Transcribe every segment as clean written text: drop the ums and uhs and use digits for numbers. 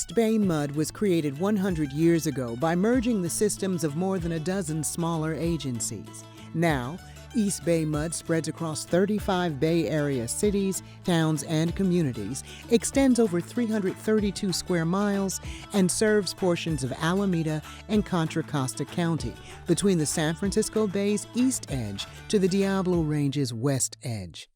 EBMUD was created 100 years ago by merging the systems of more than a dozen smaller agencies. Now, EBMUD spreads across 35 Bay Area cities, towns, and communities, extends over 332 square miles, and serves portions of Alameda and Contra Costa County, between the San Francisco Bay's east edge to the Diablo Range's west edge.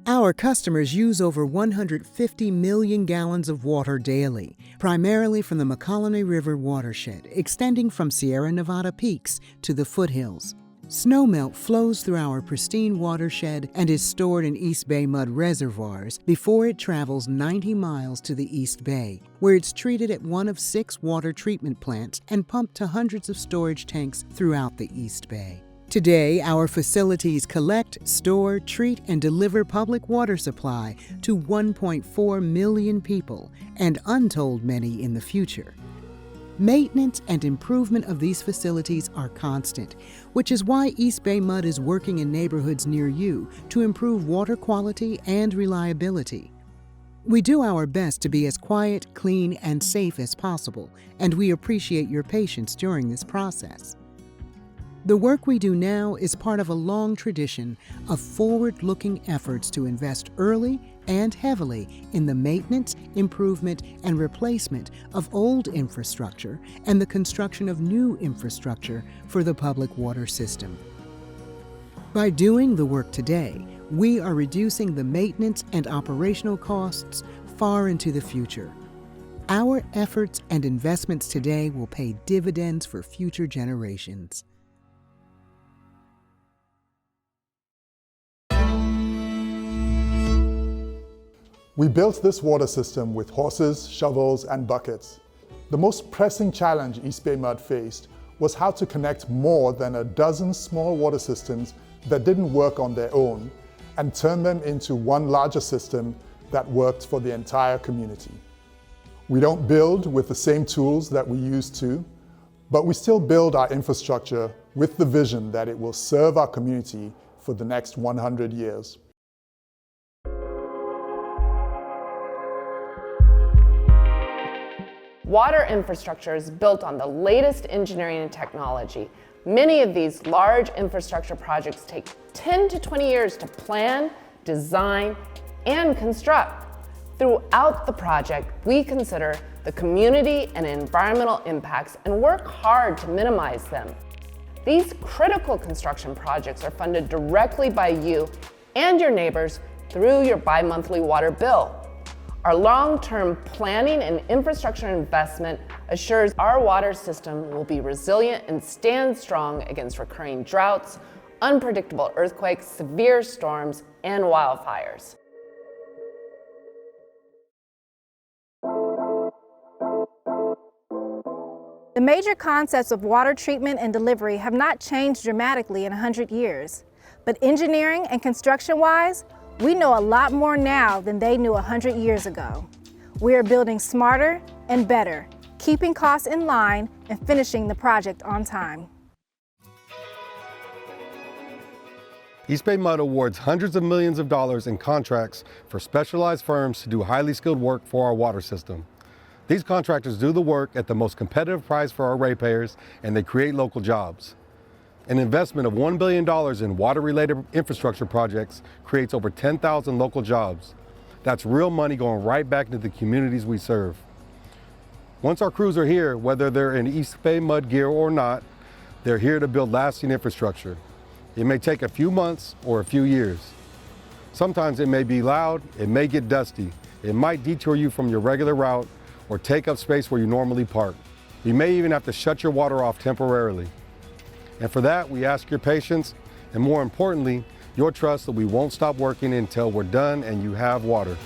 Our customers use over 150 million gallons of water daily, primarily from the McCollum River watershed, extending from Sierra Nevada peaks to the foothills. Snowmelt flows through our pristine watershed and is stored in EBMUD reservoirs before it travels 90 miles to the East Bay, where it's treated at one of 6 water treatment plants and pumped to hundreds of storage tanks throughout the East Bay. Today, our facilities collect, store, treat, and deliver public water supply to 1.4 million people, and untold many in the future. Maintenance and improvement of these facilities are constant, which is why EBMUD is working in neighborhoods near you to improve water quality and reliability. We do our best to be as quiet, clean, and safe as possible, and we appreciate your patience during this process. The work we do now is part of a long tradition of forward-looking efforts to invest early and heavily in the maintenance, improvement, and replacement of old infrastructure and the construction of new infrastructure for the public water system. By doing the work today, we are reducing the maintenance and operational costs far into the future. Our efforts and investments today will pay dividends for future generations. We built this water system with horses, shovels, and buckets. The most pressing challenge EBMUD faced was how to connect more than a dozen small water systems that didn't work on their own and turn them into one larger system that worked for the entire community. We don't build with the same tools that we used to, but we still build our infrastructure with the vision that it will serve our community for the next 100 years. Water infrastructure is built on the latest engineering and technology. Many of these large infrastructure projects take 10 to 20 years to plan, design, and construct. Throughout the project, we consider the community and environmental impacts and work hard to minimize them. These critical construction projects are funded directly by you and your neighbors through your bi-monthly water bill. Our long-term planning and infrastructure investment assures our water system will be resilient and stand strong against recurring droughts, unpredictable earthquakes, severe storms, and wildfires. The major concepts of water treatment and delivery have not changed dramatically in 100 years, but engineering and construction-wise, we know a lot more now than they knew 100 years ago. We are building smarter and better, keeping costs in line and finishing the project on time. EBMUD awards hundreds of millions of dollars in contracts for specialized firms to do highly skilled work for our water system. These contractors do the work at the most competitive price for our ratepayers, and they create local jobs. An investment of $1 billion in water-related infrastructure projects creates over 10,000 local jobs. That's real money going right back into the communities we serve. Once our crews are here, whether they're in EBMUD gear or not, they're here to build lasting infrastructure. It may take a few months or a few years. Sometimes it may be loud, it may get dusty, it might detour you from your regular route or take up space where you normally park. You may even have to shut your water off temporarily. And for that, we ask your patience, and more importantly, your trust that we won't stop working until we're done and you have water.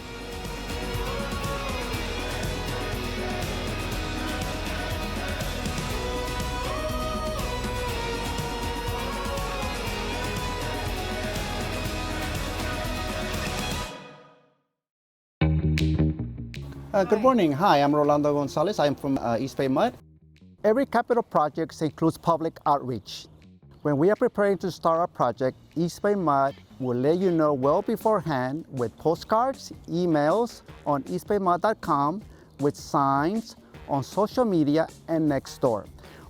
Good morning. Hi, I'm Rolando Gonzalez. I'm from EBMUD. Every capital project includes public outreach. When we are preparing to start our project, EBMUD will let you know well beforehand with postcards, emails on eastbaymud.com, with signs on social media and next door.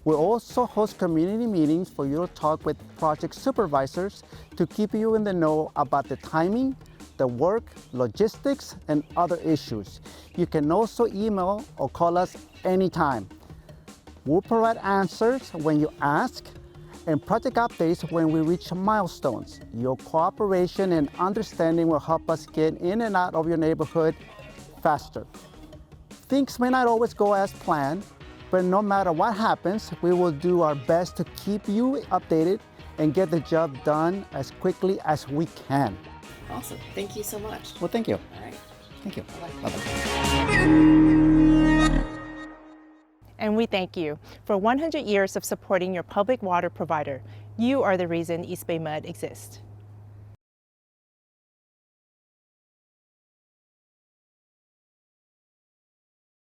We'll also host community meetings for you to talk with project supervisors to keep you in the know about the timing, the work, logistics, and other issues. You can also email or call us anytime. We'll provide answers when you ask and project updates when we reach milestones. Your cooperation and understanding will help us get in and out of your neighborhood faster. Things may not always go as planned, but no matter what happens, we will do our best to keep you updated and get the job done as quickly as we can. Awesome. Thank you so much. Well, thank you. All right. Thank you. Bye-bye. Bye-bye. And we thank you for 100 years of supporting your public water provider. You are the reason EBMUD exists.